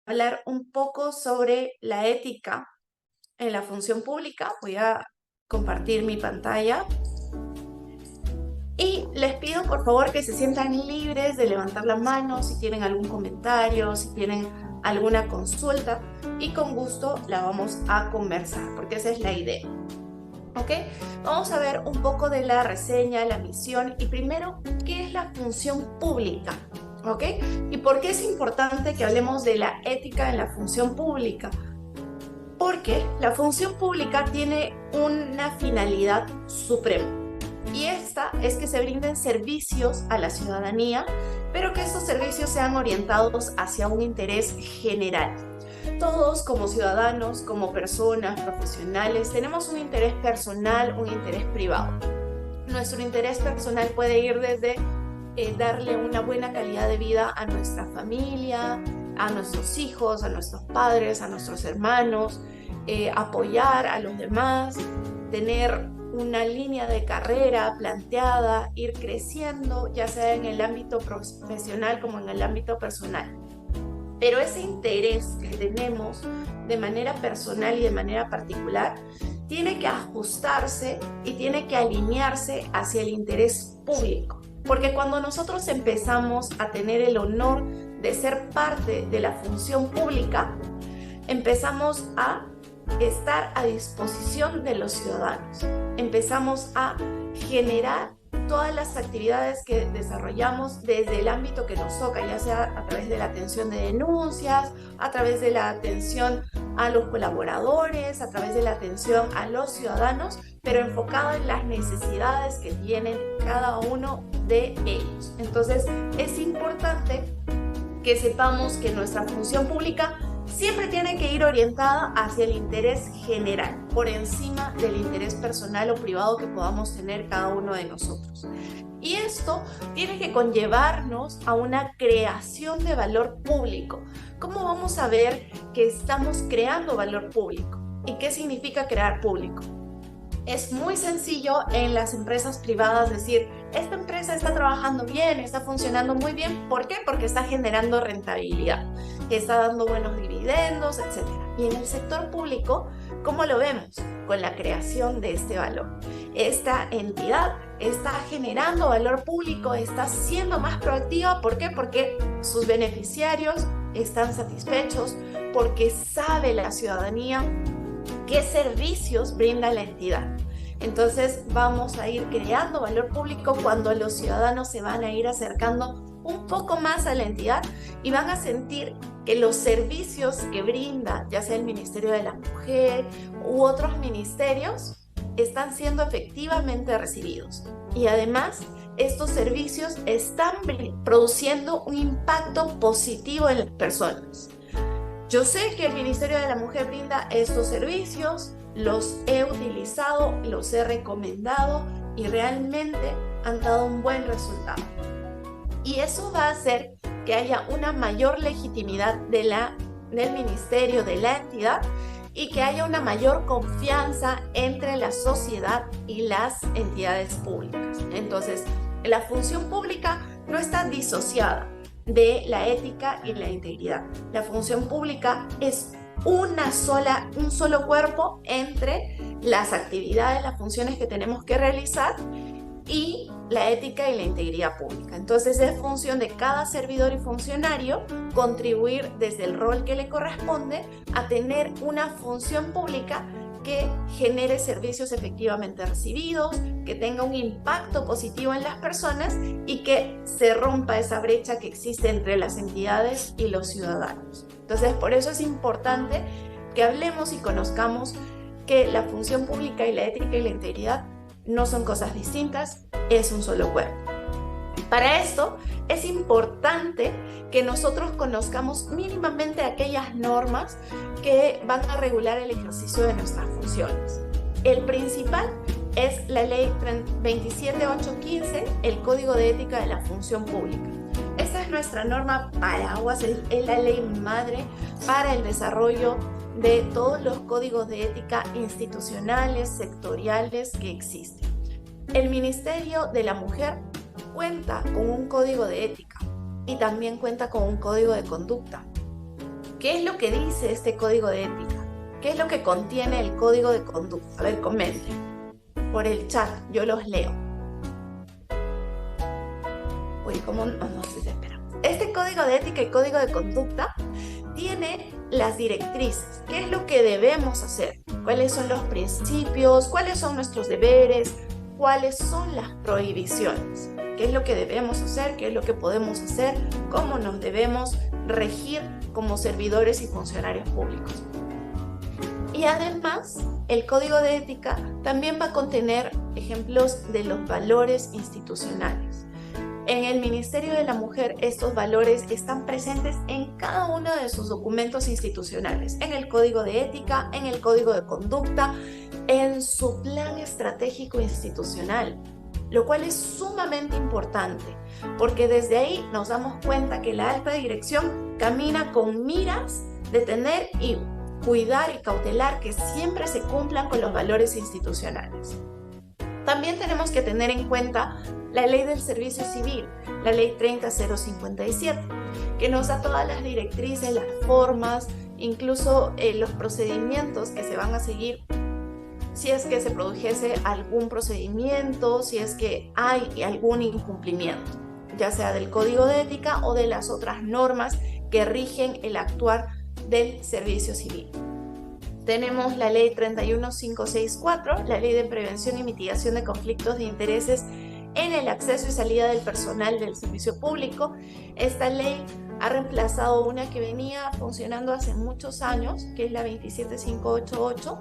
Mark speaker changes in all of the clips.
Speaker 1: hablar un poco sobre la ética en la función pública. Voy a compartir mi pantalla y les pido por favor que se sientan libres de levantar la mano si tienen algún comentario, si tienen alguna consulta, y con gusto la vamos a conversar porque esa es la idea. ¿Ok? Vamos a ver un poco de la reseña, la misión y primero, ¿qué es la función pública? ¿Ok? ¿Y por qué es importante que hablemos de la ética en la función pública? Porque la función pública tiene una finalidad suprema, y esta es que se brinden servicios a la ciudadanía, pero que estos servicios sean orientados hacia un interés general. Todos como ciudadanos, como personas, profesionales, tenemos un interés personal, un interés privado. Nuestro interés personal puede ir desde darle una buena calidad de vida a nuestra familia, a nuestros hijos, a nuestros padres, a nuestros hermanos, apoyar a los demás, tener una línea de carrera planteada, ir creciendo, ya sea en el ámbito profesional como en el ámbito personal. Pero ese interés que tenemos de manera personal y de manera particular tiene que ajustarse y tiene que alinearse hacia el interés público. Porque cuando nosotros empezamos a tener el honor de ser parte de la función pública, empezamos a estar a disposición de los ciudadanos. Empezamos a generar todas las actividades que desarrollamos desde el ámbito que nos toca, ya sea a través de la atención de denuncias, a través de la atención a los colaboradores, a través de la atención a los ciudadanos, pero enfocado en las necesidades que tienen cada uno de ellos. Entonces, es importante que sepamos que nuestra función pública siempre tiene que ir orientada hacia el interés general, por encima del interés personal o privado que podamos tener cada uno de nosotros. Y esto tiene que conllevarnos a una creación de valor público. ¿Cómo vamos a ver que estamos creando valor público? ¿Y qué significa crear público? Es muy sencillo en las empresas privadas decir, esta empresa está trabajando bien, está funcionando muy bien. ¿Por qué? Porque está generando rentabilidad, está dando buenos dividendos, etc. Y en el sector público, ¿cómo lo vemos? Con la creación de este valor. Esta entidad está generando valor público, está siendo más proactiva. ¿Por qué? Porque sus beneficiarios están satisfechos, porque sabe la ciudadanía qué servicios brinda la entidad. Entonces vamos a ir creando valor público cuando los ciudadanos se van a ir acercando un poco más a la entidad y van a sentir que los servicios que brinda, ya sea el Ministerio de la Mujer u otros ministerios, están siendo efectivamente recibidos. Y además, estos servicios están produciendo un impacto positivo en las personas. Yo sé que el Ministerio de la Mujer brinda estos servicios, los he utilizado, los he recomendado y realmente han dado un buen resultado. Y eso va a hacer que haya una mayor legitimidad del ministerio, de la entidad, y que haya una mayor confianza entre la sociedad y las entidades públicas. Entonces, la función pública no está disociada de la ética y la integridad. La función pública es un solo cuerpo entre las actividades, las funciones que tenemos que realizar y la ética y la integridad pública. Entonces es función de cada servidor y funcionario contribuir desde el rol que le corresponde a tener una función pública que genere servicios efectivamente recibidos, que tenga un impacto positivo en las personas y que se rompa esa brecha que existe entre las entidades y los ciudadanos. Entonces, por eso es importante que hablemos y conozcamos que la función pública y la ética y la integridad no son cosas distintas, es un solo cuerpo. Para esto es importante que nosotros conozcamos mínimamente aquellas normas que van a regular el ejercicio de nuestras funciones. El principal es la ley 27815, el Código de Ética de la Función Pública. Esta es nuestra norma paraguas, es la ley madre para el desarrollo de todos los códigos de ética institucionales, sectoriales que existen. El Ministerio de la Mujer cuenta con un código de ética y también cuenta con un código de conducta ¿Qué es lo que dice este código de ética? ¿Qué es lo que contiene el código de conducta? A ver, comenten por el chat, yo los leo. Uy, ¿cómo? No sé si espera. Este código de ética y código de conducta tiene las directrices. ¿Qué es lo que debemos hacer? ¿Cuáles son los principios? ¿Cuáles son nuestros deberes? ¿Cuáles son las prohibiciones? ¿Qué es lo que debemos hacer? ¿Qué es lo que podemos hacer? ¿Cómo nos debemos regir como servidores y funcionarios públicos? Y además, el código de ética también va a contener ejemplos de los valores institucionales. En el Ministerio de la Mujer, estos valores están presentes en cada uno de sus documentos institucionales, en el Código de Ética, en el Código de Conducta, en su plan estratégico institucional, lo cual es sumamente importante, porque desde ahí nos damos cuenta que la alta dirección camina con miras de tener y cuidar y cautelar que siempre se cumplan con los valores institucionales. También tenemos que tener en cuenta la ley del servicio civil, la ley 30057, que nos da todas las directrices, las formas, incluso los procedimientos que se van a seguir si es que se produjese algún procedimiento, si es que hay algún incumplimiento, ya sea del código de ética o de las otras normas que rigen el actuar del servicio civil. Tenemos la ley 31564, la ley de prevención y mitigación de conflictos de intereses en el acceso y salida del personal del servicio público. Esta ley ha reemplazado una que venía funcionando hace muchos años, que es la 27588,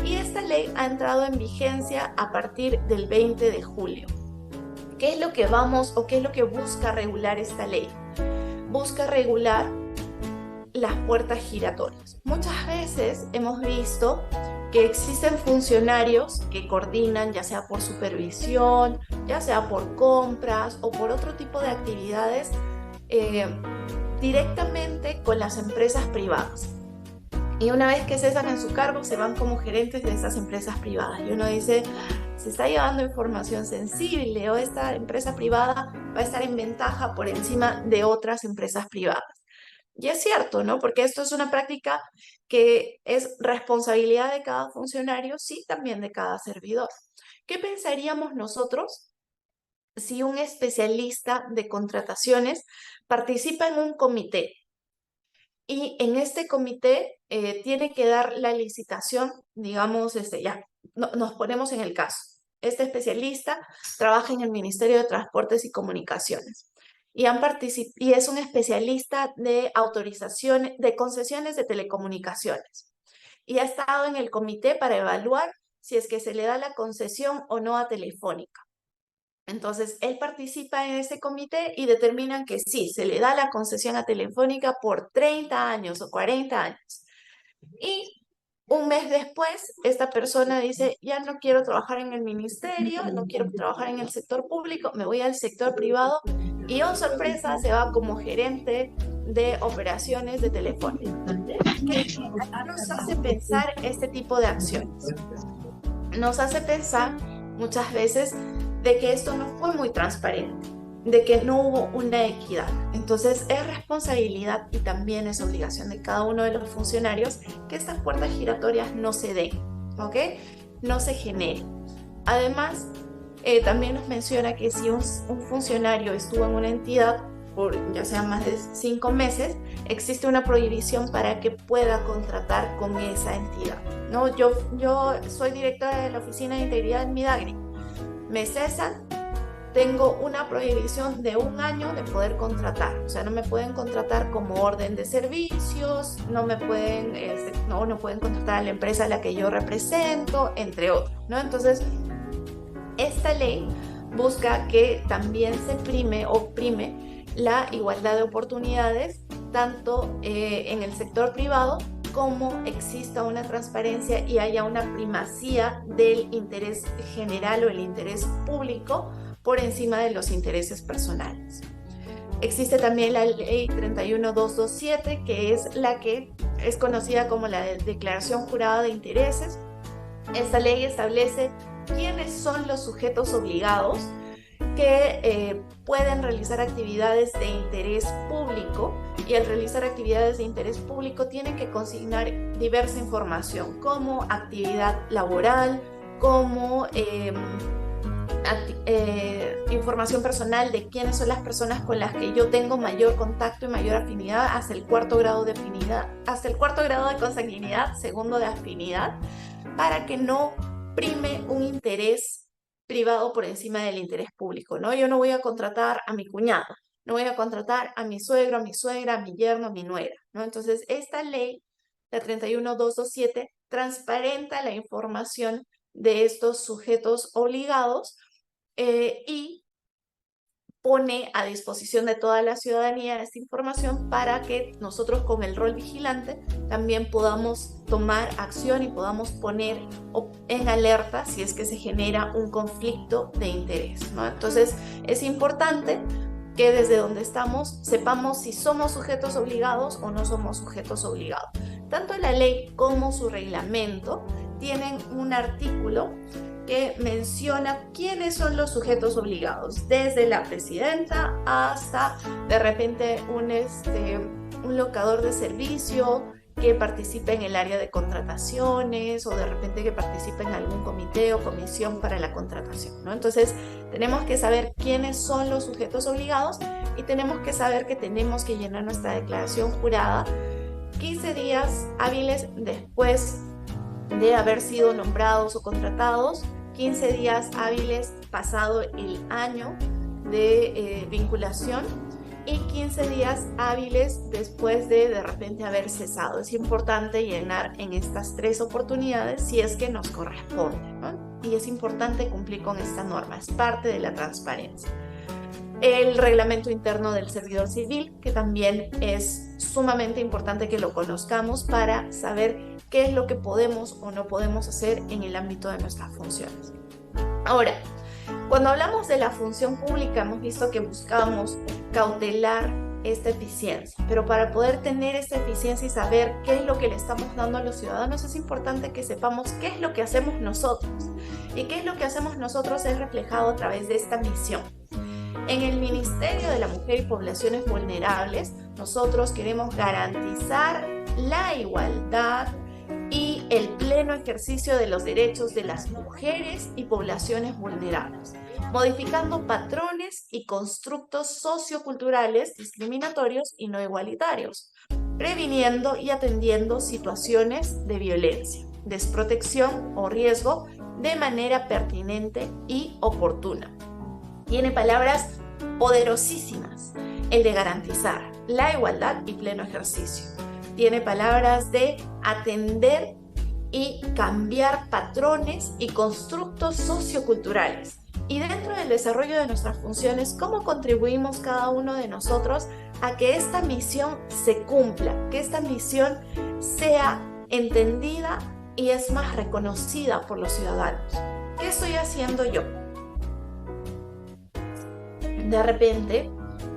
Speaker 1: y esta ley ha entrado en vigencia a partir del 20 de julio. ¿Qué es lo que vamos o qué es lo que busca regular esta ley? Busca regular las puertas giratorias. Muchas veces hemos visto que existen funcionarios que coordinan, ya sea por supervisión, ya sea por compras o por otro tipo de actividades directamente con las empresas privadas. Y una vez que cesan en su cargo, se van como gerentes de esas empresas privadas. Y uno dice, se está llevando información sensible o esta empresa privada va a estar en ventaja por encima de otras empresas privadas. Y es cierto, ¿no? Porque esto es una práctica que es responsabilidad de cada funcionario, sí, también de cada servidor. ¿Qué pensaríamos nosotros si un especialista de contrataciones participa en un comité? Y en este comité tiene que dar la licitación, digamos, nos ponemos en el caso. Este especialista trabaja en el Ministerio de Transportes y Comunicaciones y es un especialista de autorización de concesiones de telecomunicaciones y ha estado en el comité para evaluar si es que se le da la concesión o no a Telefónica. Entonces, él participa en ese comité y determinan que sí, se le da la concesión a Telefónica por 30 años o 40 años. Y un mes después, esta persona dice, ya no quiero trabajar en el ministerio, no quiero trabajar en el sector público, me voy al sector privado y, oh sorpresa, se va como gerente de operaciones de Telefónica. ¿Qué nos hace pensar este tipo de acciones? Nos hace pensar muchas veces de que esto no fue muy transparente, de que no hubo una equidad. Entonces es responsabilidad y también es obligación de cada uno de los funcionarios que estas puertas giratorias no se den, ¿ok? No se generen. Además, también nos menciona que si un funcionario estuvo en una entidad por ya sea más de 5 meses, existe una prohibición para que pueda contratar con esa entidad, ¿no? Yo soy directora de la Oficina de Integridad en Midagri. Me cesan, tengo una prohibición de 1 año de poder contratar. O sea, no me pueden contratar como orden de servicios, no pueden contratar a la empresa a la que yo represento, entre otros, ¿no? Entonces, esta ley busca que también se prime la igualdad de oportunidades, tanto en el sector privado como exista una transparencia y haya una primacía del interés general o el interés público por encima de los intereses personales. Existe también la ley 31227, que es la que es conocida como la Declaración Jurada de Intereses. Esta ley establece quiénes son los sujetos obligados que pueden realizar actividades de interés público, y al realizar actividades de interés público tienen que consignar diversa información como actividad laboral, como información personal de quiénes son las personas con las que yo tengo mayor contacto y mayor afinidad, hasta el cuarto grado de afinidad, hasta el cuarto grado de consanguinidad, segundo de afinidad, para que no prime un interés privado por encima del interés público, ¿no? Yo no voy a contratar a mi cuñado, no voy a contratar a mi suegro, a mi suegra, a mi yerno, a mi nuera, ¿no? Entonces, esta ley, la 31227, transparenta la información de estos sujetos obligados y pone a disposición de toda la ciudadanía esta información para que nosotros con el rol vigilante también podamos tomar acción y podamos poner en alerta si es que se genera un conflicto de interés, ¿no? Entonces es importante que desde donde estamos sepamos si somos sujetos obligados o no somos sujetos obligados. Tanto la ley como su reglamento tienen un artículo que menciona quiénes son los sujetos obligados, desde la presidenta hasta de repente un locador de servicio que participe en el área de contrataciones o de repente que participe en algún comité o comisión para la contratación, ¿no? Entonces tenemos que saber quiénes son los sujetos obligados y tenemos que saber que tenemos que llenar nuestra declaración jurada 15 días hábiles después de haber sido nombrados o contratados, 15 días hábiles pasado el año de vinculación y 15 días hábiles después de repente haber cesado. Es importante llenar en estas 3 oportunidades si es que nos corresponde, ¿no? Y es importante cumplir con esta norma, es parte de la transparencia. El reglamento interno del servidor civil, que también es sumamente importante que lo conozcamos para saber qué es lo que podemos o no podemos hacer en el ámbito de nuestras funciones. Ahora, cuando hablamos de la función pública, hemos visto que buscamos cautelar esta eficiencia, pero para poder tener esta eficiencia y saber qué es lo que le estamos dando a los ciudadanos, es importante que sepamos qué es lo que hacemos nosotros. Y qué es lo que hacemos nosotros es reflejado a través de esta misión. En el Ministerio de la Mujer y Poblaciones Vulnerables, nosotros queremos garantizar la igualdad y el pleno ejercicio de los derechos de las mujeres y poblaciones vulnerables, modificando patrones y constructos socioculturales discriminatorios y no igualitarios, previniendo y atendiendo situaciones de violencia, desprotección o riesgo de manera pertinente y oportuna. Tiene palabras poderosísimas, el de garantizar la igualdad y pleno ejercicio. Tiene palabras de atender y cambiar patrones y constructos socioculturales. Y dentro del desarrollo de nuestras funciones, ¿cómo contribuimos cada uno de nosotros a que esta misión se cumpla, que esta misión sea entendida y es más reconocida por los ciudadanos? ¿Qué estoy haciendo yo? De repente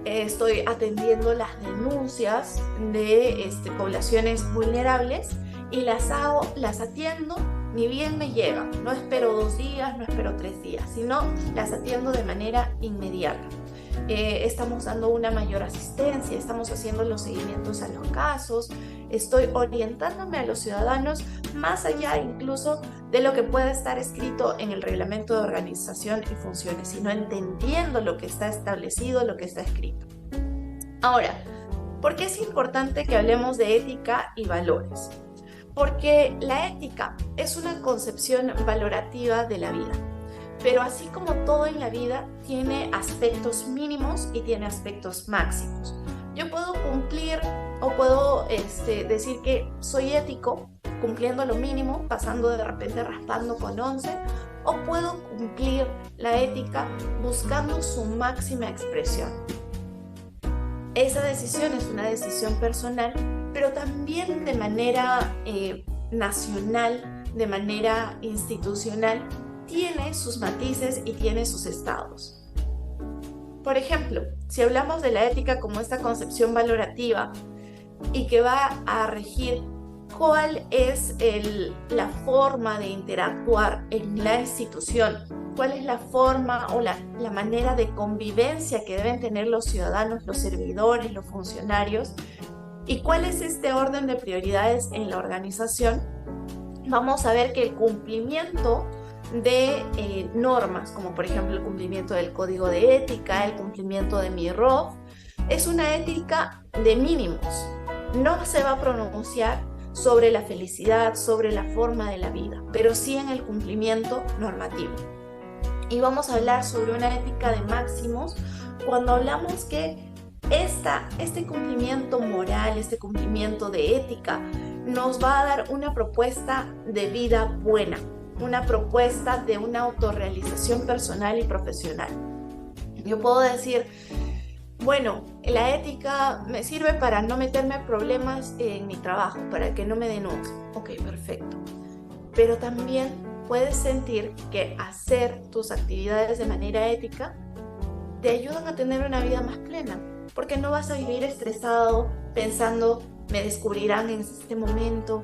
Speaker 1: estoy atendiendo las denuncias de poblaciones vulnerables y las atiendo ni bien me llegan. No espero 2 días, no espero 3 días, sino las atiendo de manera inmediata. Estamos dando una mayor asistencia, estamos haciendo los seguimientos a los casos, estoy orientándome a los ciudadanos más allá incluso de lo que pueda estar escrito en el reglamento de organización y funciones, sino entendiendo lo que está establecido, lo que está escrito. Ahora, ¿por qué es importante que hablemos de ética y valores? Porque la ética es una concepción valorativa de la vida. Pero así como todo en la vida, tiene aspectos mínimos y tiene aspectos máximos. Yo puedo cumplir o puedo decir que soy ético cumpliendo lo mínimo, pasando de repente raspando con 11, o puedo cumplir la ética buscando su máxima expresión. Esa decisión es una decisión personal, pero también de manera nacional, de manera institucional, tiene sus matices y tiene sus estados. Por ejemplo, si hablamos de la ética como esta concepción valorativa y que va a regir cuál es la forma de interactuar en la institución, cuál es la forma o la manera de convivencia que deben tener los ciudadanos, los servidores, los funcionarios, y cuál es este orden de prioridades en la organización. Vamos a ver que el cumplimiento de normas, como por ejemplo el cumplimiento del código de ética, el cumplimiento de MIRROF, es una ética de mínimos. No se va a pronunciar sobre la felicidad, sobre la forma de la vida, pero sí en el cumplimiento normativo. Y vamos a hablar sobre una ética de máximos cuando hablamos que este cumplimiento moral, este cumplimiento de ética, nos va a dar una propuesta de vida buena, una propuesta de una autorrealización personal y profesional. Yo puedo decir, bueno, la ética me sirve para no meterme en problemas en mi trabajo, para que no me denuncien. Ok, perfecto. Pero también puedes sentir que hacer tus actividades de manera ética te ayudan a tener una vida más plena, porque no vas a vivir estresado pensando, me descubrirán en este momento,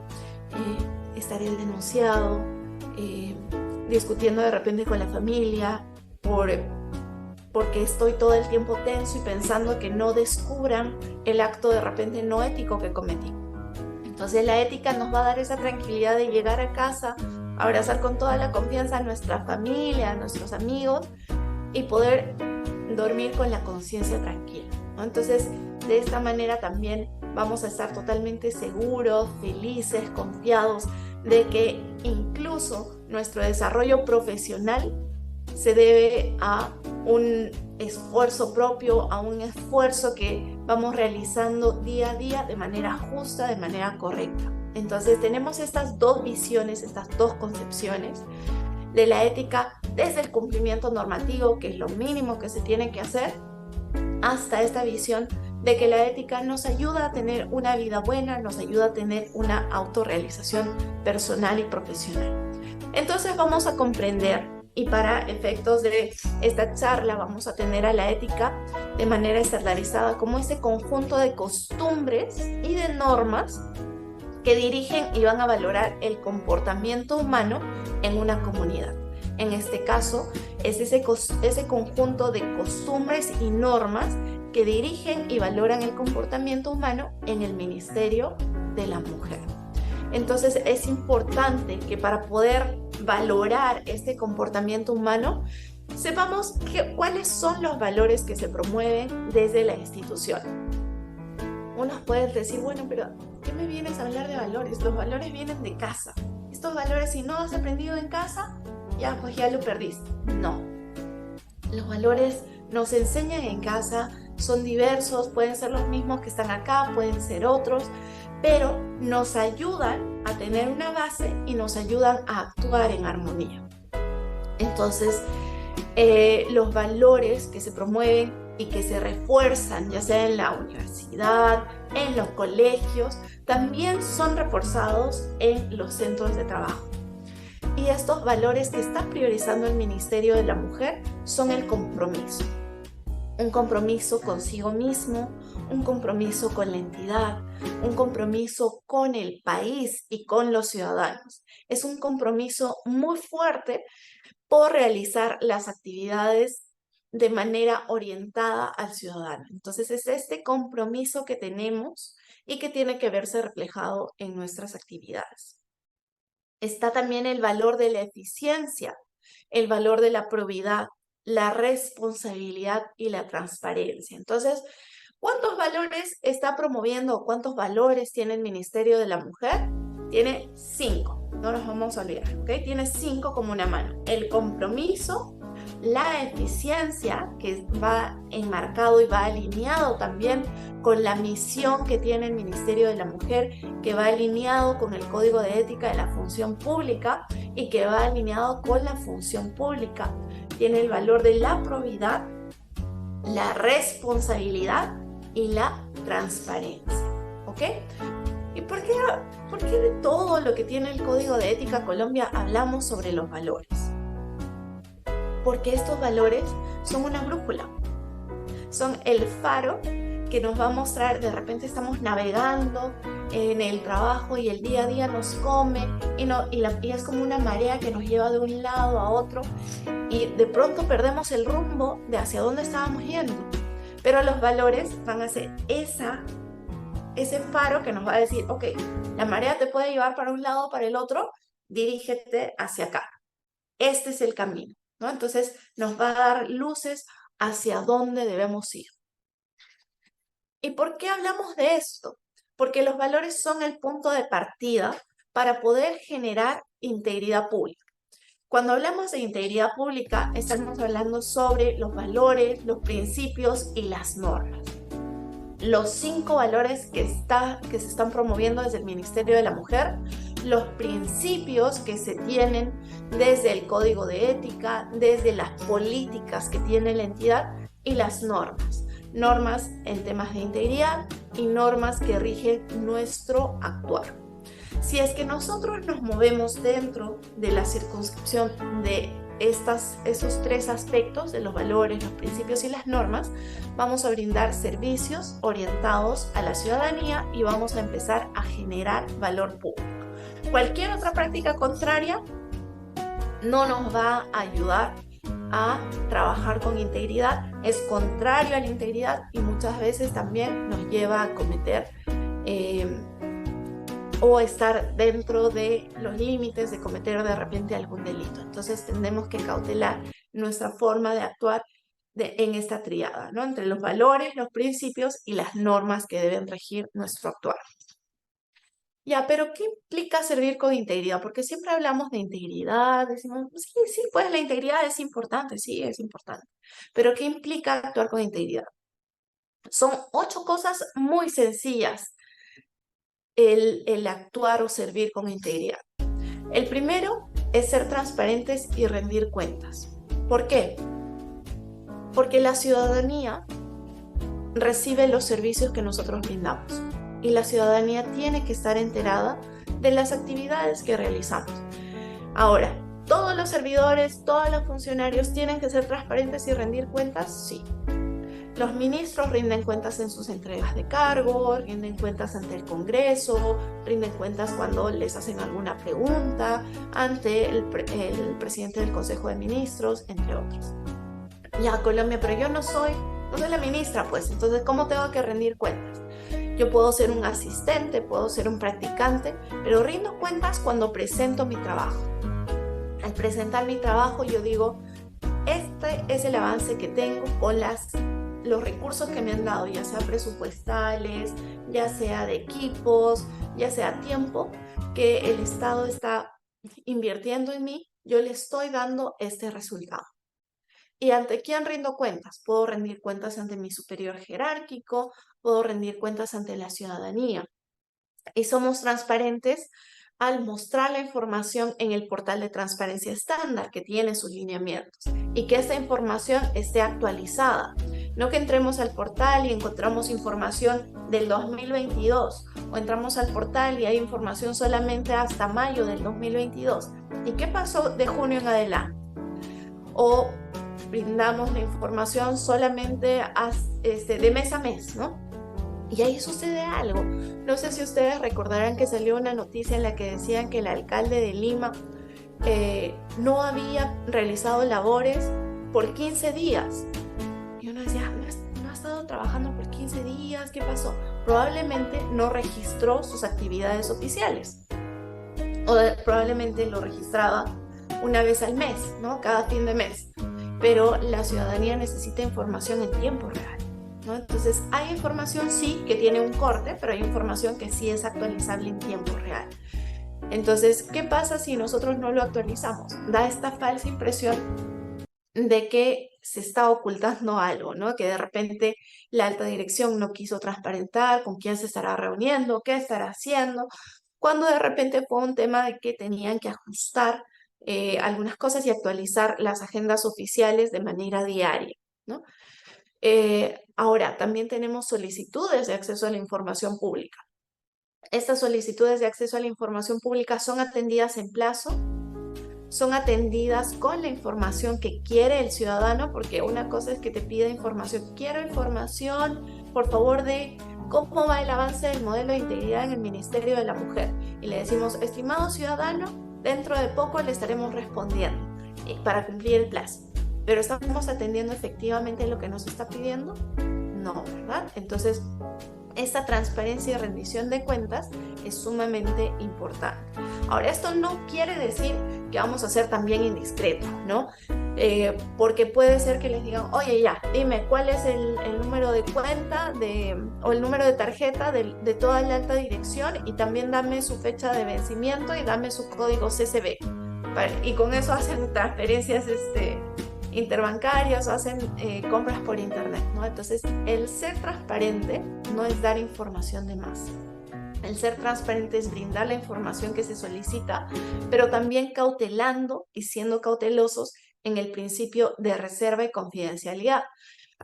Speaker 1: estaré denunciado, discutiendo de repente con la familia, porque estoy todo el tiempo tenso y pensando que no descubran el acto de repente no ético que cometí. Entonces la ética nos va a dar esa tranquilidad de llegar a casa, abrazar con toda la confianza a nuestra familia, a nuestros amigos y poder dormir con la conciencia tranquila, ¿no? Entonces, de esta manera también vamos a estar totalmente seguros, felices, confiados de que incluso nuestro desarrollo profesional se debe a un esfuerzo propio, a un esfuerzo que vamos realizando día a día de manera justa, de manera correcta. Entonces tenemos estas dos visiones, estas dos concepciones de la ética desde el cumplimiento normativo, que es lo mínimo que se tiene que hacer, hasta esta visión de que la ética nos ayuda a tener una vida buena, nos ayuda a tener una autorrealización personal y profesional. Entonces vamos a comprender, y para efectos de esta charla vamos a tener a la ética de manera estandarizada como ese conjunto de costumbres y de normas que dirigen y van a valorar el comportamiento humano en una comunidad. En este caso, es ese conjunto de costumbres y normas que dirigen y valoran el comportamiento humano en el Ministerio de la Mujer. Entonces, es importante que para poder valorar este comportamiento humano, sepamos cuáles son los valores que se promueven desde la institución. Unos pueden decir, bueno, pero ¿qué me vienes a hablar de valores? Los valores vienen de casa. Estos valores, si no has aprendido en casa, pues ya lo perdiste. No. Los valores nos enseñan en casa, son diversos, pueden ser los mismos que están acá, pueden ser otros, pero nos ayudan a tener una base y nos ayudan a actuar en armonía. Entonces, los valores que se promueven y que se refuerzan, ya sea en la universidad, en los colegios, también son reforzados en los centros de trabajo. Y estos valores que está priorizando el Ministerio de la Mujer son el compromiso. Un compromiso consigo mismo, un compromiso con la entidad, un compromiso con el país y con los ciudadanos. Es un compromiso muy fuerte por realizar las actividades de manera orientada al ciudadano. Entonces es este compromiso que tenemos y que tiene que verse reflejado en nuestras actividades. Está también el valor de la eficiencia, el valor de la probidad, la responsabilidad y la transparencia. Entonces, ¿cuántos valores está promoviendo? ¿Cuántos valores tiene el Ministerio de la Mujer? Tiene 5, no los vamos a olvidar, ¿ok? Tiene 5 como una mano. El compromiso, la eficiencia, que va enmarcado y va alineado también con la misión que tiene el Ministerio de la Mujer, que va alineado con el Código de Ética de la Función Pública y que va alineado con la función pública. Tiene el valor de la probidad, la responsabilidad y la transparencia, ¿ok? ¿Y por qué de todo lo que tiene el Código de Ética Colombia hablamos sobre los valores? Porque estos valores son una brújula, son el faro que nos va a mostrar, de repente estamos navegando en el trabajo y el día a día nos come y es como una marea que nos lleva de un lado a otro y de pronto perdemos el rumbo de hacia dónde estábamos yendo. Pero los valores van a ser ese faro que nos va a decir, ok, la marea te puede llevar para un lado o para el otro, dirígete hacia acá. Este es el camino, ¿no? Entonces nos va a dar luces hacia dónde debemos ir. ¿Y por qué hablamos de esto? Porque los valores son el punto de partida para poder generar integridad pública. Cuando hablamos de integridad pública, estamos hablando sobre los valores, los principios y las normas. Los 5 valores que se están promoviendo desde el Ministerio de la Mujer, los principios que se tienen desde el Código de Ética, desde las políticas que tiene la entidad y las normas. Normas en temas de integridad y normas que rigen nuestro actuar. Si es que nosotros nos movemos dentro de la circunscripción de esos 3 aspectos de los valores, los principios y las normas, vamos a brindar servicios orientados a la ciudadanía y vamos a empezar a generar valor público. Cualquier otra práctica contraria no nos va a ayudar a trabajar con integridad, es contrario a la integridad y muchas veces también nos lleva a cometer o estar dentro de los límites de cometer de repente algún delito. Entonces tenemos que cautelar nuestra forma de actuar en esta tríada, ¿no? Entre los valores, los principios y las normas que deben regir nuestro actuar. Ya, pero ¿qué implica servir con integridad? Porque siempre hablamos de integridad, decimos, sí, pues la integridad es importante, sí, es importante. Pero ¿qué implica actuar con integridad? Son 8 cosas muy sencillas el actuar o servir con integridad. El primero es ser transparentes y rendir cuentas. ¿Por qué? Porque la ciudadanía recibe los servicios que nosotros brindamos y la ciudadanía tiene que estar enterada de las actividades que realizamos. Ahora, ¿todos los servidores, todos los funcionarios tienen que ser transparentes y rendir cuentas? Sí. Los ministros rinden cuentas en sus entregas de cargo, rinden cuentas ante el Congreso, rinden cuentas cuando les hacen alguna pregunta ante el presidente del Consejo de Ministros, entre otros. Ya, Colombia, pero yo no soy la ministra, pues, entonces, ¿cómo tengo que rendir cuentas? Yo puedo ser un asistente, puedo ser un practicante, pero rindo cuentas cuando presento mi trabajo. Al presentar mi trabajo, yo digo, este es el avance que tengo con los recursos que me han dado, ya sea presupuestales, ya sea de equipos, ya sea tiempo, que el Estado está invirtiendo en mí, yo le estoy dando este resultado. ¿Y ante quién rindo cuentas? Puedo rendir cuentas ante mi superior jerárquico, puedo rendir cuentas ante la ciudadanía. Y somos transparentes al mostrar la información en el portal de transparencia estándar que tiene sus lineamientos y que esta información esté actualizada. No que entremos al portal y encontramos información del 2022 o entramos al portal y hay información solamente hasta mayo del 2022. ¿Y qué pasó de junio en adelante? O brindamos la información solamente de mes a mes, ¿no? Y ahí sucede algo. No sé si ustedes recordarán que salió una noticia en la que decían que el alcalde de Lima no había realizado labores por 15 días. Y uno decía, no ha estado trabajando por 15 días, ¿qué pasó? Probablemente no registró sus actividades oficiales. O probablemente lo registraba una vez al mes, ¿no? Cada fin de mes. Pero la ciudadanía necesita información en tiempo real, ¿no? Entonces, hay información sí que tiene un corte, pero hay información que sí es actualizable en tiempo real. Entonces, ¿qué pasa si nosotros no lo actualizamos? Da esta falsa impresión de que se está ocultando algo, ¿no? Que de repente la alta dirección no quiso transparentar con quién se estará reuniendo, qué estará haciendo, cuando de repente fue un tema de que tenían que ajustar algunas cosas y actualizar las agendas oficiales de manera diaria, ¿no? Ahora, también tenemos solicitudes de acceso a la información pública. Estas solicitudes de acceso a la información pública son atendidas en plazo, son atendidas con la información que quiere el ciudadano, porque una cosa es que te pida información, quiero información, por favor, de cómo va el avance del modelo de integridad en el Ministerio de la Mujer. Y le decimos, estimado ciudadano, dentro de poco le estaremos respondiendo para cumplir el plazo. ¿Pero estamos atendiendo efectivamente lo que nos está pidiendo? No, ¿verdad? Entonces, esta transparencia y rendición de cuentas es sumamente importante. Ahora, esto no quiere decir que vamos a ser también indiscretos, ¿no? Porque puede ser que les digan, oye, ya, dime cuál es el número de cuenta o el número de tarjeta de toda la alta dirección y también dame su fecha de vencimiento y dame su código CCB. Y con eso hacen transferencias interbancarias o hacen compras por internet, ¿no? Entonces, el ser transparente no es dar información de más. El ser transparente es brindar la información que se solicita, pero también cautelando y siendo cautelosos en el principio de reserva y confidencialidad.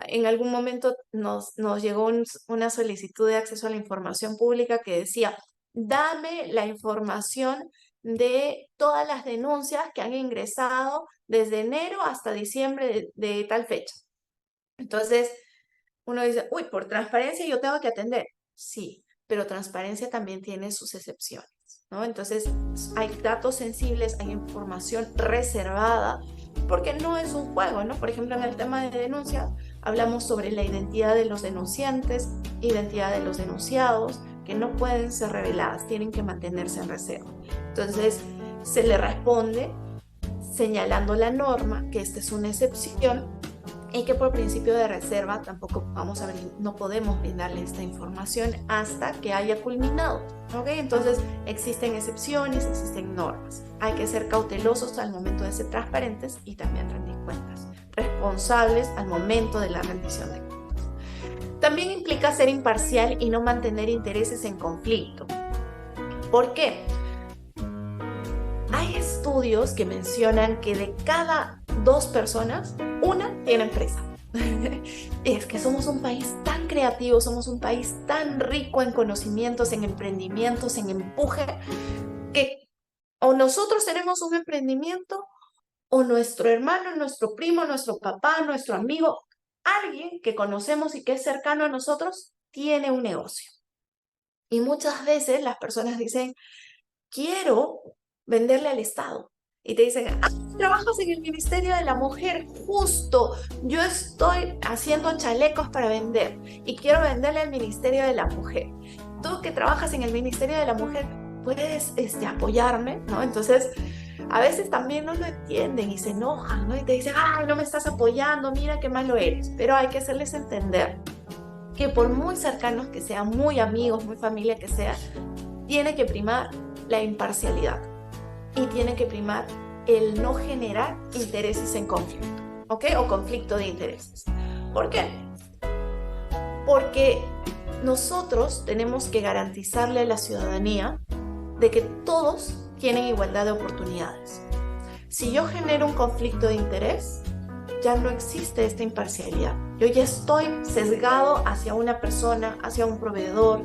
Speaker 1: En algún momento nos llegó una solicitud de acceso a la información pública que decía, dame la información de todas las denuncias que han ingresado desde enero hasta diciembre de tal fecha. Entonces, uno dice, uy, por transparencia yo tengo que atender. Sí, pero transparencia también tiene sus excepciones, ¿no? Entonces, hay datos sensibles, hay información reservada, porque no es un juego, ¿no? Por ejemplo, en el tema de denuncias, hablamos sobre la identidad de los denunciantes, identidad de los denunciados, que no pueden ser reveladas, tienen que mantenerse en reserva. Entonces, se le responde señalando la norma, que esta es una excepción, y que por principio de reserva tampoco no podemos brindarle esta información hasta que haya culminado, ¿ok? Entonces existen excepciones, existen normas. Hay que ser cautelosos al momento de ser transparentes y también rendir cuentas, responsables al momento de la rendición de cuentas. También implica ser imparcial y no mantener intereses en conflicto. ¿Por qué? Hay estudios que mencionan que de cada 2 personas, una tiene empresa. Es que somos un país tan creativo, somos un país tan rico en conocimientos, en emprendimientos, en empuje, que o nosotros tenemos un emprendimiento o nuestro hermano, nuestro primo, nuestro papá, nuestro amigo, alguien que conocemos y que es cercano a nosotros, tiene un negocio. Y muchas veces las personas dicen, quiero venderle al Estado. Y te dicen, trabajas en el Ministerio de la Mujer, justo, yo estoy haciendo chalecos para vender y quiero venderle al Ministerio de la Mujer. Tú que trabajas en el Ministerio de la Mujer, puedes apoyarme, ¿no? Entonces, a veces también no lo entienden y se enojan, ¿no? Y te dicen, ay, no me estás apoyando, mira qué malo eres. Pero hay que hacerles entender que por muy cercanos que sean, muy amigos, muy familia que sea, tiene que primar la imparcialidad y tiene que primar el no generar intereses en conflicto, ¿ok? O conflicto de intereses. ¿Por qué? Porque nosotros tenemos que garantizarle a la ciudadanía de que todos tienen igualdad de oportunidades. Si yo genero un conflicto de interés, ya no existe esta imparcialidad. Yo ya estoy sesgado hacia una persona, hacia un proveedor.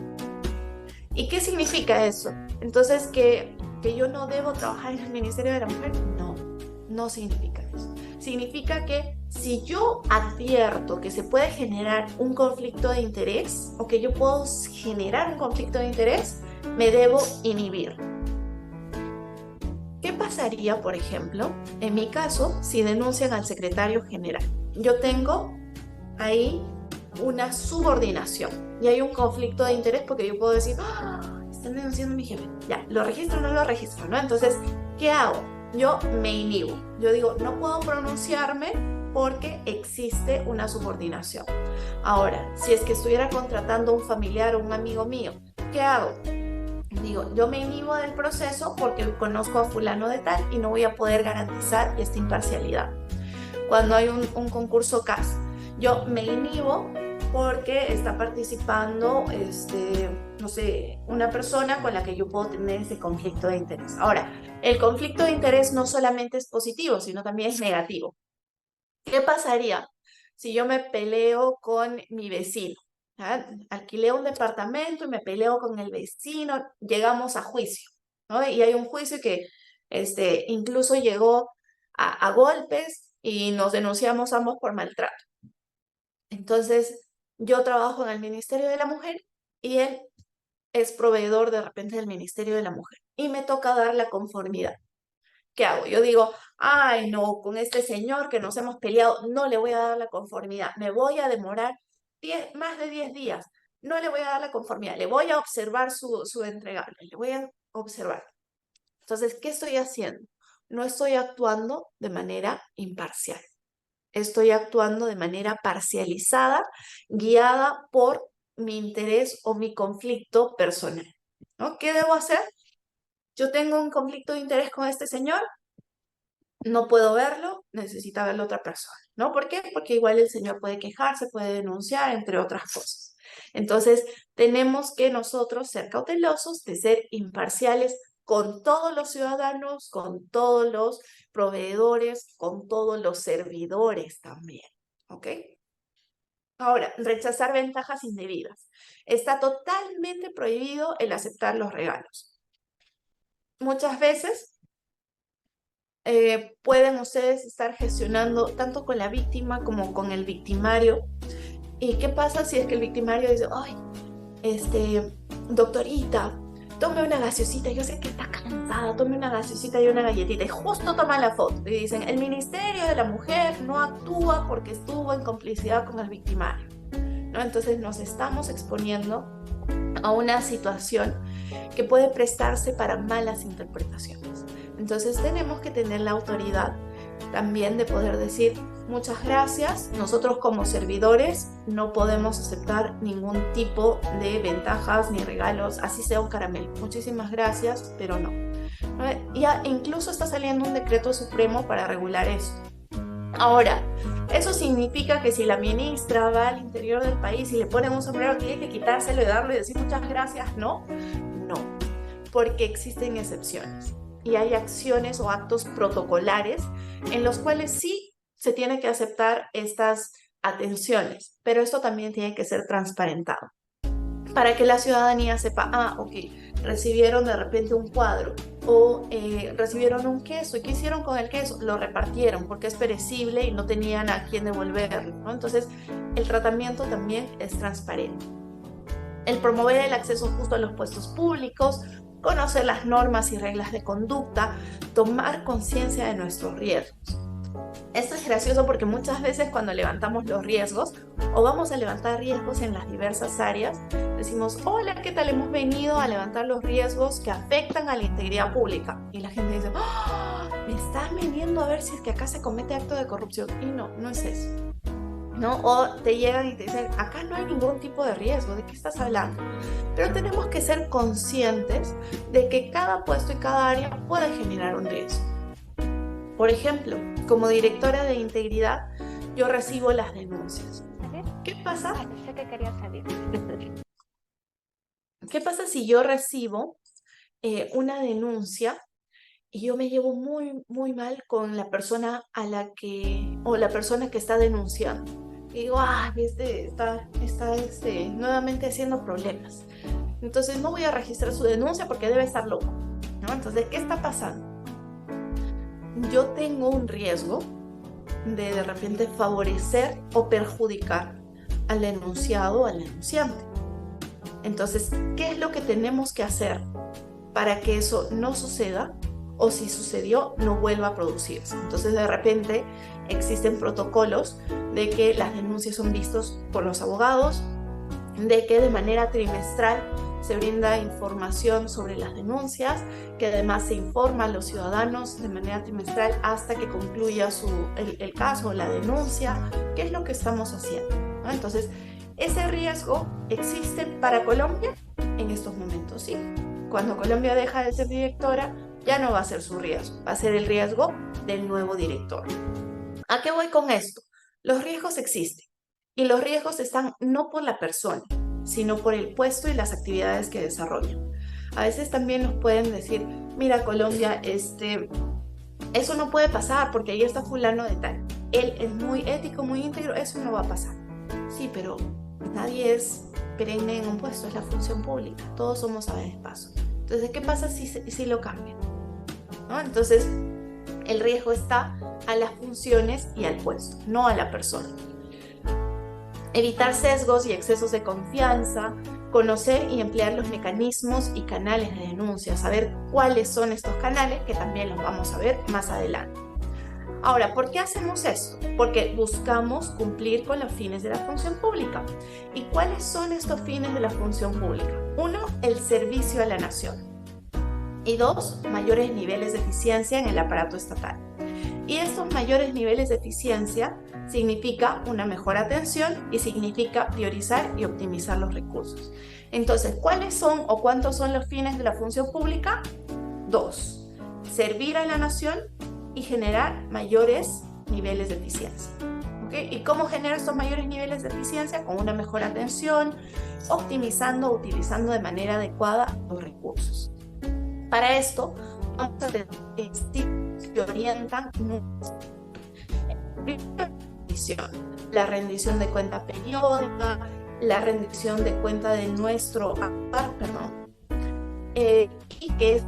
Speaker 1: ¿Y qué significa eso? Entonces, que yo no debo trabajar en el Ministerio de la Mujer. No, no significa eso. Significa que si yo advierto que se puede generar un conflicto de interés o que yo puedo generar un conflicto de interés, me debo inhibir. ¿Qué pasaría, por ejemplo, en mi caso, si denuncian al secretario general? Yo tengo ahí una subordinación y hay un conflicto de interés porque yo puedo decir, están denunciando a mi jefe, ya, ¿lo registro o no lo registro? ¿No? Entonces, ¿qué hago? Yo me inhibo, yo digo, no puedo pronunciarme porque existe una subordinación. Ahora, si es que estuviera contratando a un familiar o un amigo mío, ¿qué hago? Digo, yo me inhibo del proceso porque conozco a fulano de tal y no voy a poder garantizar esta imparcialidad. Cuando hay un concurso CAS, yo me inhibo porque está participando, no sé, una persona con la que yo puedo tener ese conflicto de interés. Ahora, el conflicto de interés no solamente es positivo, sino también es negativo. ¿Qué pasaría si yo me peleo con mi vecino? Alquilé un departamento y me peleo con el vecino, llegamos a juicio, ¿no? Y hay un juicio que incluso llegó a golpes y nos denunciamos ambos por maltrato. Entonces, yo trabajo en el Ministerio de la Mujer y él es proveedor de repente del Ministerio de la Mujer y me toca dar la conformidad. ¿Qué hago? Yo digo, ay, no, con este señor que nos hemos peleado, no le voy a dar la conformidad. Me voy a demorar más de 10 días. No le voy a dar la conformidad. Le voy a observar su entregable. Le voy a observar. Entonces, ¿qué estoy haciendo? No estoy actuando de manera imparcial. Estoy actuando de manera parcializada, guiada por mi interés o mi conflicto personal, ¿no? ¿Qué debo hacer? Yo tengo un conflicto de interés con este señor, no puedo verlo, necesita verlo otra persona, ¿no? ¿Por qué? Porque igual el señor puede quejarse, puede denunciar, entre otras cosas. Entonces, tenemos que nosotros ser cautelosos de ser imparciales con todos los ciudadanos, con todos los proveedores, con todos los servidores también, ¿ok? Ahora, rechazar ventajas indebidas. Está totalmente prohibido el aceptar los regalos. Muchas veces pueden ustedes estar gestionando tanto con la víctima como con el victimario. ¿Y qué pasa si es que el victimario dice, ay, doctorita, tome una gaseosita, yo sé que está cansada, tome una gaseosita y una galletita, y justo toma la foto y dicen, el Ministerio de la Mujer no actúa porque estuvo en complicidad con el victimario, ¿no? Entonces nos estamos exponiendo a una situación que puede prestarse para malas interpretaciones. Entonces tenemos que tener la autoridad también de poder decir muchas gracias, nosotros como servidores no podemos aceptar ningún tipo de ventajas ni regalos, así sea un caramelo, muchísimas gracias, pero no. Ya incluso está saliendo un decreto supremo para regular eso. Ahora, eso significa que si la ministra va al interior del país y le ponen un sombrero, tiene que quitárselo y darle y decir muchas gracias, ¿no? No, porque existen excepciones y hay acciones o actos protocolares en los cuales sí se tiene que aceptar estas atenciones, pero esto también tiene que ser transparentado para que la ciudadanía sepa, ok, recibieron de repente un cuadro o recibieron un queso. ¿Y qué hicieron con el queso? Lo repartieron porque es perecible y no tenían a quién devolverlo, ¿no? Entonces, el tratamiento también es transparente. El promover el acceso justo a los puestos públicos, conocer las normas y reglas de conducta, tomar conciencia de nuestros riesgos. Esto es gracioso porque muchas veces cuando levantamos los riesgos o vamos a levantar riesgos en las diversas áreas, decimos, hola, ¿qué tal? Hemos venido a levantar los riesgos que afectan a la integridad pública. Y la gente dice, ¡oh! Me están viniendo a ver si es que acá se comete acto de corrupción. Y no, no es eso, ¿no? O te llegan y te dicen, acá no hay ningún tipo de riesgo, ¿de qué estás hablando? Pero tenemos que ser conscientes de que cada puesto y cada área puede generar un riesgo. Por ejemplo, como directora de integridad, yo recibo las denuncias. ¿Qué pasa?
Speaker 2: Sé que quería salir.
Speaker 1: ¿Qué pasa si yo recibo una denuncia y yo me llevo muy, muy mal con la persona o la persona que está denunciando? Y digo, está nuevamente haciendo problemas. Entonces no voy a registrar su denuncia porque debe estar loco, ¿no? Entonces, ¿qué está pasando? Yo tengo un riesgo de repente favorecer o perjudicar al denunciado o al denunciante. Entonces, ¿qué es lo que tenemos que hacer para que eso no suceda o si sucedió no vuelva a producirse? Entonces, de repente existen protocolos de que las denuncias son vistos por los abogados, de que de manera trimestral se brinda información sobre las denuncias, que además se informa a los ciudadanos de manera trimestral hasta que concluya el caso o la denuncia. ¿Qué es lo que estamos haciendo? ¿No? Entonces, ese riesgo existe para Colombia en estos momentos, ¿sí? Cuando Colombia deja de ser directora, ya no va a ser su riesgo, va a ser el riesgo del nuevo director. ¿A qué voy con esto? Los riesgos existen y los riesgos están no por la persona, sino por el puesto y las actividades que desarrollan. A veces también nos pueden decir, mira Colombia, eso no puede pasar porque ahí está fulano de tal. Él es muy ético, muy íntegro, eso no va a pasar. Sí, pero nadie es perenne en un puesto, es la función pública, todos somos aves de paso. Entonces, ¿qué pasa si lo cambian? ¿No? Entonces, el riesgo está a las funciones y al puesto, no a la persona. Evitar sesgos y excesos de confianza, Conocer y emplear los mecanismos y canales de denuncia, saber cuáles son estos canales, que también los vamos a ver más adelante. Ahora, ¿por qué hacemos esto? Porque buscamos cumplir con los fines de la función pública. ¿Y cuáles son estos fines de la función pública? Uno, el servicio a la nación. Y dos, mayores niveles de eficiencia en el aparato estatal. Y estos mayores niveles de eficiencia significa una mejor atención y significa priorizar y optimizar los recursos. Entonces, ¿cuáles son o cuántos son los fines de la función pública? Dos, servir a la nación y generar mayores niveles de eficiencia. ¿Okay? ¿Y cómo genera estos mayores niveles de eficiencia? Con una mejor atención, optimizando, utilizando de manera adecuada los recursos. Para esto, vamos a tener que orientan la rendición de cuenta periódica, la rendición de cuenta de nuestro y que es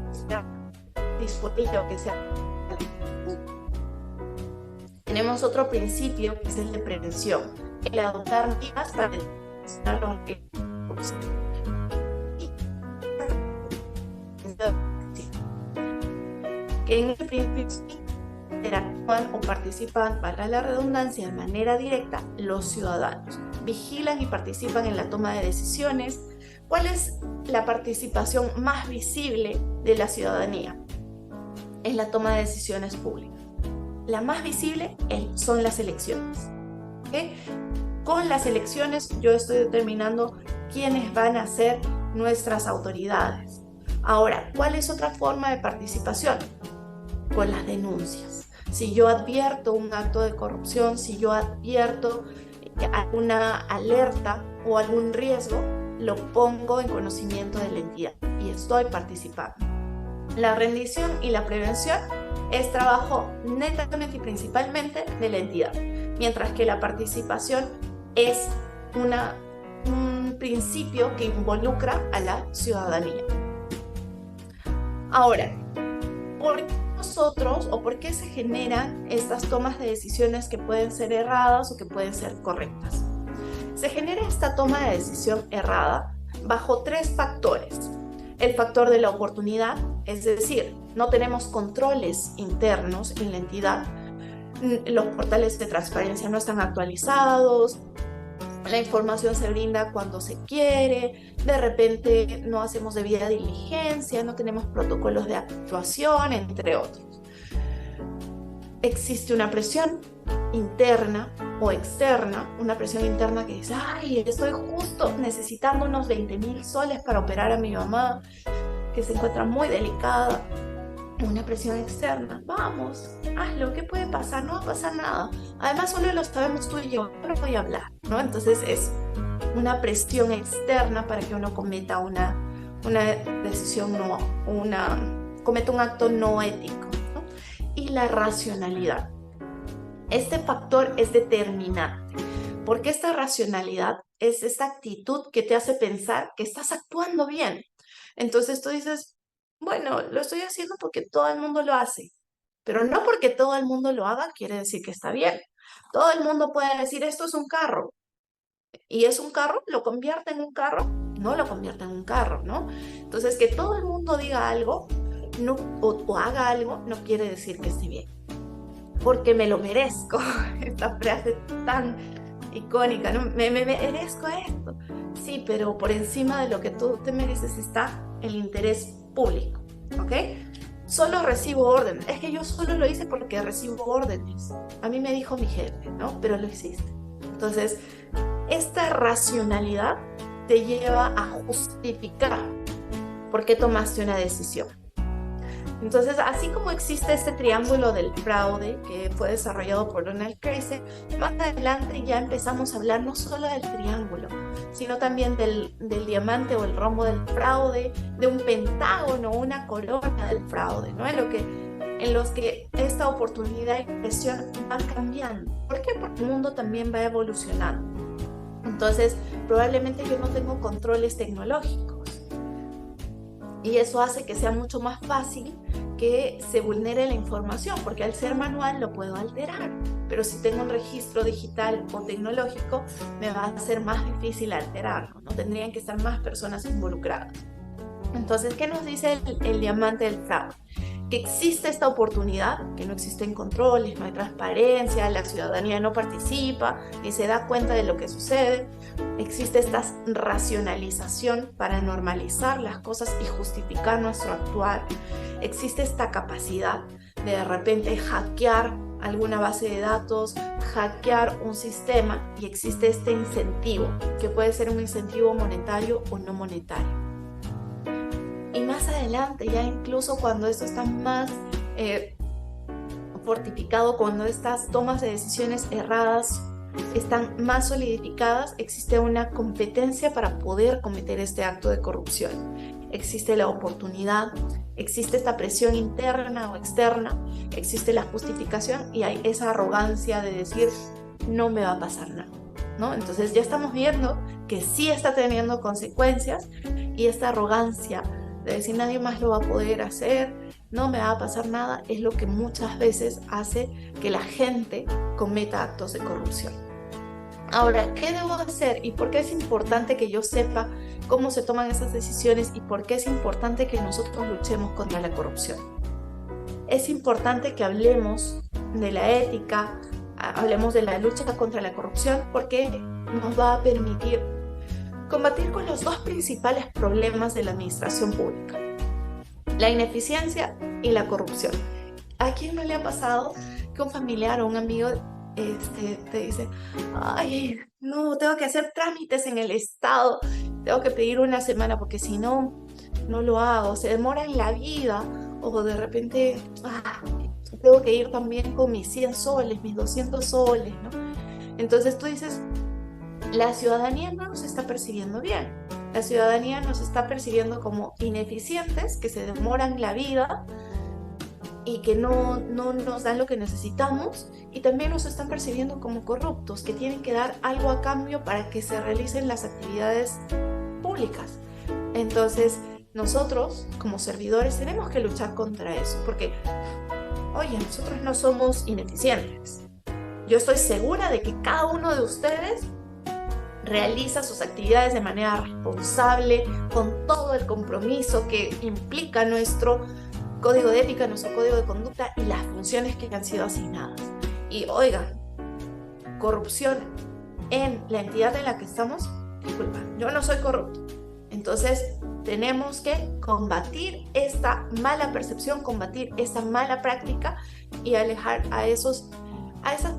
Speaker 1: disponible o que sea. Tenemos otro principio que es el de prevención, el adoptar medidas para prevenir los riesgos. Que en el principio interactúan o participan, para la redundancia, de manera directa los ciudadanos. Vigilan y participan en la toma de decisiones. ¿Cuál es la participación más visible de la ciudadanía? En la toma de decisiones públicas. La más visible son las elecciones. ¿Okay? Con las elecciones yo estoy determinando quiénes van a ser nuestras autoridades. Ahora, ¿cuál es otra forma de participación? Con las denuncias. Si yo advierto un acto de corrupción, si yo advierto alguna alerta o algún riesgo, lo pongo en conocimiento de la entidad y estoy participando. La rendición y la prevención es trabajo netamente y principalmente de la entidad, mientras que la participación es un principio que involucra a la ciudadanía. Ahora, ¿por qué nosotros o por qué se generan estas tomas de decisiones que pueden ser erradas o que pueden ser correctas? Se genera esta toma de decisión errada bajo tres factores. El factor de la oportunidad, es decir, no tenemos controles internos en la entidad, los portales de transparencia no están actualizados, la información se brinda cuando se quiere, de repente no hacemos debida diligencia, no tenemos protocolos de actuación, entre otros. Existe una presión interna o externa, una presión interna que dice, ay, estoy justo necesitando unos 20,000 soles para operar a mi mamá, que se encuentra muy delicada. Una presión externa, vamos, hazlo, ¿qué puede pasar? No va a pasar nada. Además, solo lo sabemos tú y yo, no voy a hablar, ¿no? Entonces es una presión externa para que uno cometa una decisión cometa un acto no ético, ¿no? Y la racionalidad. Este factor es determinante, porque esta racionalidad es esta actitud que te hace pensar que estás actuando bien. Entonces tú dices, bueno, lo estoy haciendo porque todo el mundo lo hace, pero no porque todo el mundo lo haga quiere decir que está bien. Todo el mundo puede decir, esto es un carro, y es un carro, ¿lo convierte en un carro? No lo convierte en un carro, ¿no? Entonces, que todo el mundo diga algo o haga algo no quiere decir que esté bien, porque me lo merezco. Esta frase tan icónica, ¿no? Me merezco esto. Sí, pero por encima de lo que tú te mereces está el interés público, ¿ok? Solo recibo órdenes. Es que yo solo lo hice porque recibo órdenes. A mí me dijo mi jefe, ¿no? Pero lo hiciste. Entonces, esta racionalidad te lleva a justificar por qué tomaste una decisión. Entonces, así como existe este triángulo del fraude que fue desarrollado por Donald Kaiser, más adelante ya empezamos a hablar no solo del triángulo, sino también del diamante o el rombo del fraude, de un pentágono o una corona del fraude, ¿no? En los que esta oportunidad y presión van cambiando. ¿Por qué? Porque el mundo también va evolucionando. Entonces, probablemente yo no tengo controles tecnológicos. Y eso hace que sea mucho más fácil que se vulnere la información, porque al ser manual lo puedo alterar. pero si tengo un registro digital o tecnológico, me va a ser más difícil alterarlo, ¿no? Tendrían que estar más personas involucradas. Entonces, ¿qué nos dice el diamante del fraude? Que existe esta oportunidad, que no existen controles, no hay transparencia, la ciudadanía no participa ni se da cuenta de lo que sucede. Existe esta racionalización para normalizar las cosas y justificar nuestro actuar. Existe esta capacidad de repente hackear alguna base de datos, hackear un sistema, y existe este incentivo, que puede ser un incentivo monetario o no monetario. Y más adelante, ya incluso cuando esto está más fortificado, cuando estas tomas de decisiones erradas están más solidificadas, existe una competencia para poder cometer este acto de corrupción. Existe la oportunidad, existe esta presión interna o externa, existe la justificación y hay esa arrogancia de decir no me va a pasar nada, ¿no? Entonces ya estamos viendo que sí está teniendo consecuencias, y esta arrogancia de decir nadie más lo va a poder hacer, no me va a pasar nada, es lo que muchas veces hace que la gente cometa actos de corrupción. Ahora, ¿qué debo hacer y por qué es importante que yo sepa cómo se toman esas decisiones y por qué es importante que nosotros luchemos contra la corrupción? Es importante que hablemos de la ética, hablemos de la lucha contra la corrupción, porque nos va a permitir combatir con los dos principales problemas de la administración pública: la ineficiencia y la corrupción. ¿A quién no le ha pasado que un familiar o un amigo te dice, ay, no, tengo que hacer trámites en el Estado, tengo que pedir una semana porque si no, no lo hago, se demora en la vida, o de repente, tengo que ir también con mis 100 soles, mis 200 soles, ¿no? Entonces tú dices, la ciudadanía no nos está percibiendo bien. La ciudadanía nos está percibiendo como ineficientes, que se demoran la vida y que no nos dan lo que necesitamos, y también nos están percibiendo como corruptos, que tienen que dar algo a cambio para que se realicen las actividades públicas. Entonces, nosotros como servidores tenemos que luchar contra eso, porque, oye, nosotros no somos ineficientes. Yo estoy segura de que cada uno de ustedes realiza sus actividades de manera responsable, con todo el compromiso que implica nuestro código de ética, nuestro código de conducta y las funciones que han sido asignadas. Y oigan, corrupción en la entidad en la que estamos, disculpa, yo no soy corrupto. Entonces tenemos que combatir esta mala percepción, combatir esta mala práctica y alejar a esas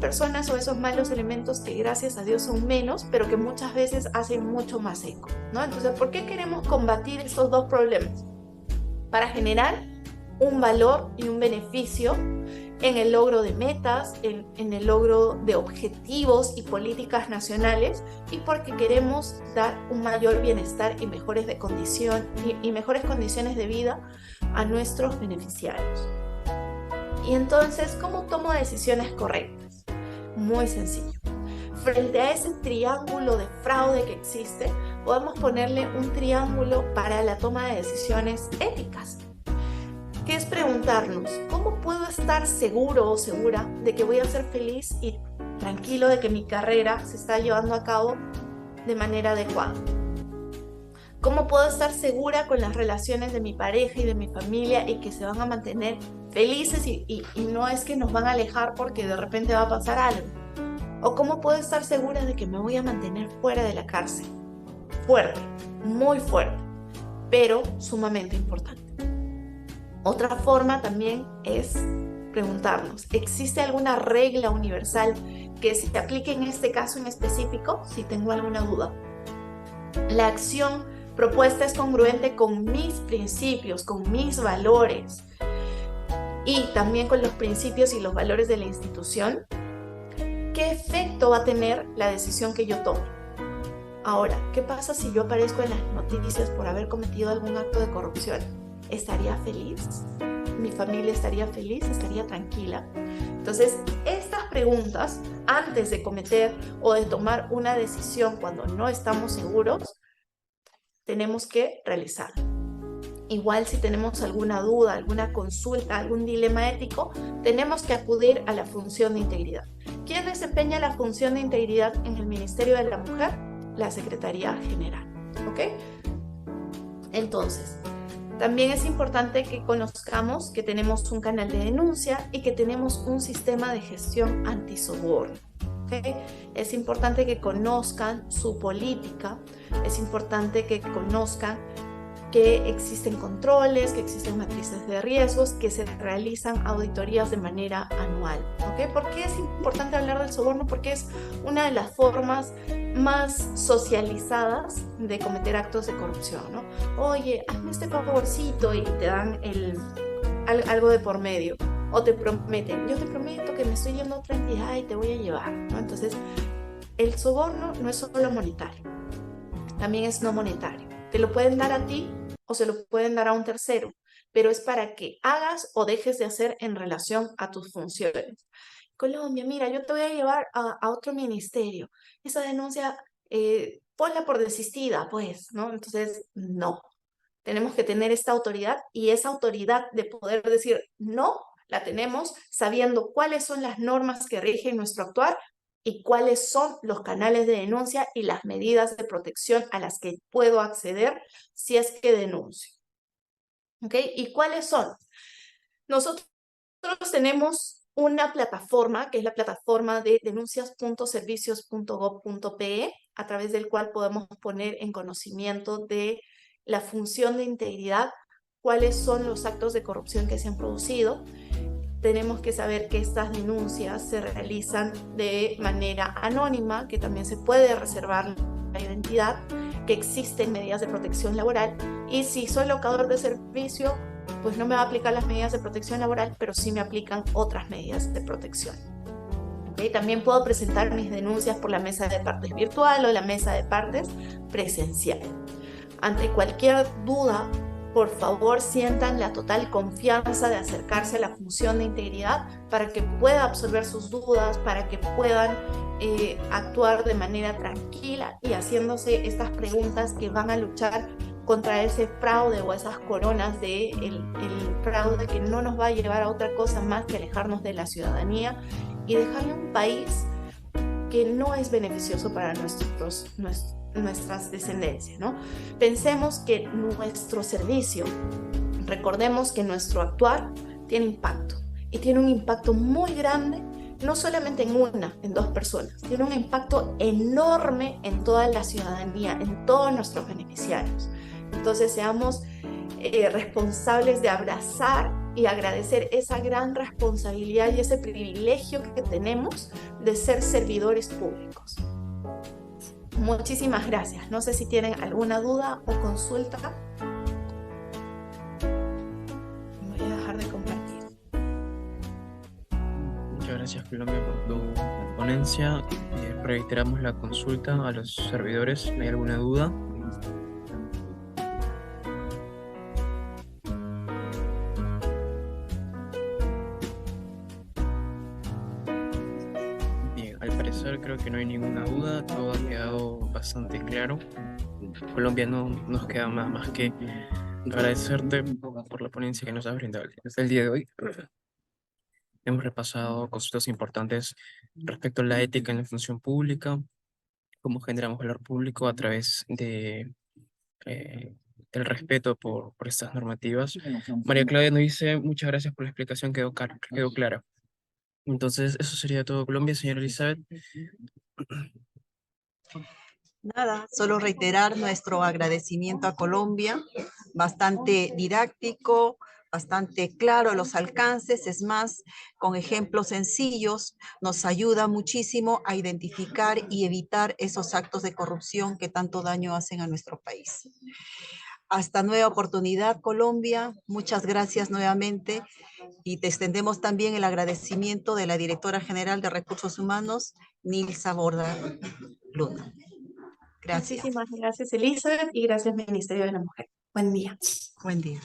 Speaker 1: personas o esos malos elementos que gracias a Dios son menos, pero que muchas veces hacen mucho más eco, ¿no? Entonces, ¿por qué queremos combatir estos dos problemas? Para generar un valor y un beneficio en el logro de metas, en el logro de objetivos y políticas nacionales, y porque queremos dar un mayor bienestar y mejores condiciones de vida a nuestros beneficiarios. Y entonces, ¿cómo tomo decisiones correctas? Muy sencillo. Frente a ese triángulo de fraude que existe, podemos ponerle un triángulo para la toma de decisiones éticas, que es preguntarnos, ¿cómo puedo estar seguro o segura de que voy a ser feliz y tranquilo de que mi carrera se está llevando a cabo de manera adecuada? ¿Cómo puedo estar segura con las relaciones de mi pareja y de mi familia y que se van a mantener felices y no es que nos van a alejar porque de repente va a pasar algo? ¿O cómo puedo estar segura de que me voy a mantener fuera de la cárcel? Fuerte, muy fuerte, pero sumamente importante. Otra forma también es preguntarnos, ¿existe alguna regla universal que se aplique en este caso en específico? Si tengo alguna duda. La acción propuesta es congruente con mis principios, con mis valores y también con los principios y los valores de la institución. ¿Qué efecto va a tener la decisión que yo tome? Ahora, ¿qué pasa si yo aparezco en las noticias por haber cometido algún acto de corrupción? ¿Estaría feliz? ¿Mi familia estaría feliz? ¿Estaría tranquila? Entonces, estas preguntas, antes de cometer o de tomar una decisión cuando no estamos seguros, tenemos que realizar. Igual si tenemos alguna duda, alguna consulta, algún dilema ético, tenemos que acudir a la función de integridad. ¿Quién desempeña la función de integridad en el Ministerio de la Mujer? La Secretaría General, ¿ok? Entonces, también es importante que conozcamos que tenemos un canal de denuncia y que tenemos un sistema de gestión antisoborno. ¿Okay? Es importante que conozcan su política, es importante que conozcan que existen controles, que existen matrices de riesgos, que se realizan auditorías de manera anual. ¿Okay? ¿Por qué es importante hablar del soborno? Porque es una de las formas más socializadas de cometer actos de corrupción, ¿no? Oye, hazme este favorcito y te dan algo de por medio. O te prometen, yo te prometo que me estoy yendo a otra entidad y te voy a llevar, ¿no? Entonces, el soborno no es solo monetario, también es no monetario. Te lo pueden dar a ti o se lo pueden dar a un tercero, pero es para que hagas o dejes de hacer en relación a tus funciones. Colombia, mira, yo te voy a llevar a otro ministerio. Esa denuncia, ponla por desistida, pues, ¿no? Entonces, no. Tenemos que tener esta autoridad y esa autoridad de poder decir no, la tenemos sabiendo cuáles son las normas que rigen nuestro actuar y cuáles son los canales de denuncia y las medidas de protección a las que puedo acceder si es que denuncio. ¿Ok? ¿Y cuáles son? Nosotros tenemos una plataforma, que es la plataforma de denuncias.servicios.gov.pe, a través del cual podemos poner en conocimiento de la función de integridad, cuáles son los actos de corrupción que se han producido. Tenemos que saber que estas denuncias se realizan de manera anónima, que también se puede reservar la identidad, que existen medidas de protección laboral y si soy locador de servicio, pues no me va a aplicar las medidas de protección laboral, pero sí me aplican otras medidas de protección. ¿Okay? También puedo presentar mis denuncias por la mesa de partes virtual o la mesa de partes presencial. Ante cualquier duda, por favor sientan la total confianza de acercarse a la función de integridad para que pueda absorber sus dudas, para que puedan actuar de manera tranquila y haciéndose estas preguntas que van a luchar contra ese fraude o esas coronas de el fraude que no nos va a llevar a otra cosa más que alejarnos de la ciudadanía y dejarle un país que no es beneficioso para nuestras descendencias, ¿no? Pensemos que nuestro servicio, recordemos que nuestro actuar tiene impacto y tiene un impacto muy grande, no solamente en dos personas, tiene un impacto enorme en toda la ciudadanía, en todos nuestros beneficiarios. Entonces seamos responsables de abrazar y agradecer esa gran responsabilidad y ese privilegio que tenemos de ser servidores públicos. Muchísimas gracias. No sé si tienen alguna duda o consulta. Voy a dejar de compartir.
Speaker 2: Muchas gracias, Colombia, por tu ponencia. Reiteramos la consulta a los servidores. ¿Hay alguna duda? Bien, al parecer creo que no hay ninguna duda. Todo ha quedado bastante claro. Colombia, no nos queda más que agradecerte por la ponencia que nos has brindado desde el día de hoy. Hemos repasado conceptos importantes respecto a la ética en la función pública, cómo generamos valor público a través de el respeto por estas normativas. María Claudia nos dice, muchas gracias por la explicación, quedó clara. Entonces, eso sería todo, Colombia, señora Elizabeth.
Speaker 3: Nada, solo reiterar nuestro agradecimiento a Colombia, bastante didáctico, bastante claro los alcances, es más, con ejemplos sencillos, nos ayuda muchísimo a identificar y evitar esos actos de corrupción que tanto daño hacen a nuestro país. Hasta nueva oportunidad, Colombia. Muchas gracias nuevamente y te extendemos también el agradecimiento de la Directora General de Recursos Humanos, Nilsa Borda Luna. Gracias.
Speaker 1: Muchísimas gracias, Elizabeth, y gracias, Ministerio de la Mujer. Buen día.
Speaker 3: Buen día.